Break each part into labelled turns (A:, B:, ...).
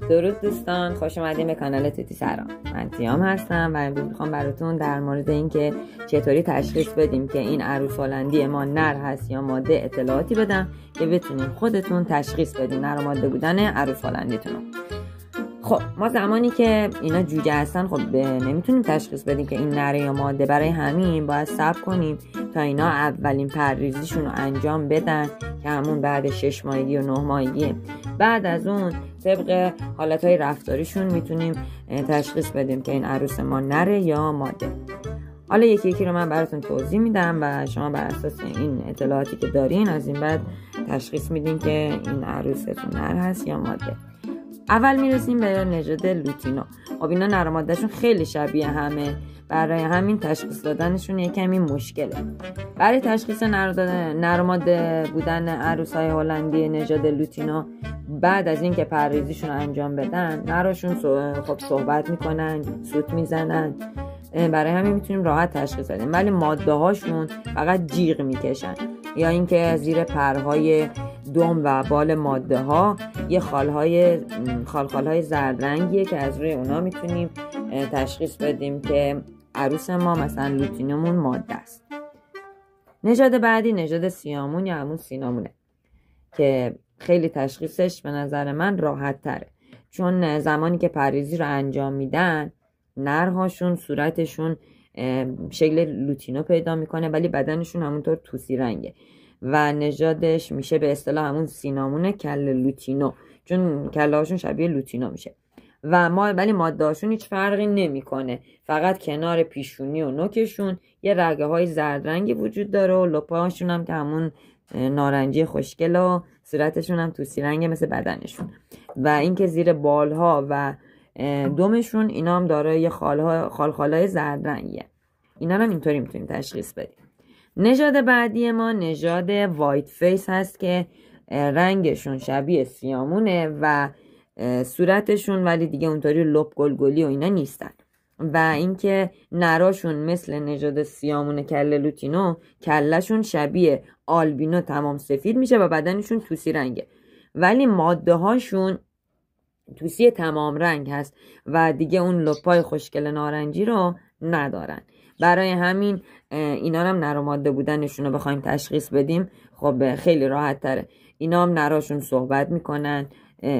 A: درود دوستان، خوش اومدین به کانال توتی سرا. من تیام هستم و امروز میخوام براتون در مورد اینکه چطوری تشخیص بدیم که این عروس هلندی ما نر هست یا ماده اطلاعاتی بدم که بتونین خودتون تشخیص بدین نر و ماده بودن عروس هلندیتون. خب ما زمانی که اینا جوجه هستن خب نمیتونیم تشخیص بدیم که این نر یا ماده. برای همین باید صبر کنیم تا اینا اولین پرریزیشون رو انجام بدن که همون بعد 6 ماهگی و 9 ماهگی. بعد از اون طبق حالتهای رفتاریشون میتونیم تشخیص بدیم که این عروس ما نره یا ماده. حالا یکی یکی رو من براتون توضیح میدم و شما بر اساس این اطلاعاتی که دارین از این بعد تشخیص میدین که این عروستون نر هست یا ماده. اول میرسیم به نژاد لوتینو. خب اینا نر و مادهشون خیلی شبیه همه، برای همین تشخیص دادنشون یک کمی مشکله. برای تشخیص نر و ماده بودن عروس‌های هلندی نژاد لوتینو بعد از اینکه پرریزیشون رو انجام بدن، نراشون خب صحبت میکنن، سوت میزنن، برای همین میتونیم راحت تشخیص بدیم. ولی ماده هاشون فقط جیغ میکشن یا اینکه زیر پرهای دم و بال ماده ها یه خالهای زرد رنگیه که از روی اونا میتونیم تشخیص بدیم که عروس ما مثلا لوتینومون ماده است. نژاد بعدی نژاد سیامون یا همون سینامونه که خیلی تشخیصش به نظر من راحت تره، چون زمانی که پرریزی رو انجام میدن نرهاشون صورتشون شکل لوتینو پیدا میکنه ولی بدنشون همونطور توسی رنگه و نژادش میشه به اصطلاح همون سینامونه کله لوتینو، چون کله هاشون شبیه لوتینو میشه. و ولی ماده هاشون هیچ فرقی نمیکنه، فقط کنار پیشونی و نوکشون یه رگه های زرد رنگی وجود داره و لپاشون هم که همون نارنجی خوشگل و صورتشون هم توسی رنگه مثل بدنشون و اینکه زیر بالها و دمشون اینا هم داره یه خالهای زرد رنگیه. اینا هم اینطوری میتونیم تشخیص بدیم. نژاد بعدی ما نژاد وایت فیس هست که رنگشون شبیه سیامونه و صورتشون ولی دیگه اونطوری لپ گلگلی و اینا نیستن و اینکه نراشون مثل نژاد سیامون کله لوتینو کلهشون شبیه آلبینو تمام سفید میشه و بدنشون توسی رنگه ولی ماده هاشون توسی تمام رنگ هست و دیگه اون لپای خوشگل نارنجی رو ندارن. برای همین اینا هم نر و ماده بودنشون رو بخوایم تشخیص بدیم خب خیلی راحت تره. اینا هم نراشون صحبت میکنن،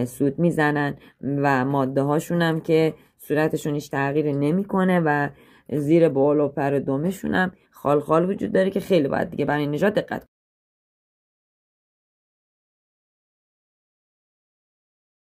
A: سوت میزنن و ماده هاشون هم که صورتشون هیچ تغییری نمیکنه و زیر بال و پر دمشون هم خال وجود داره که خیلی باید دیگه برای نژاد دقت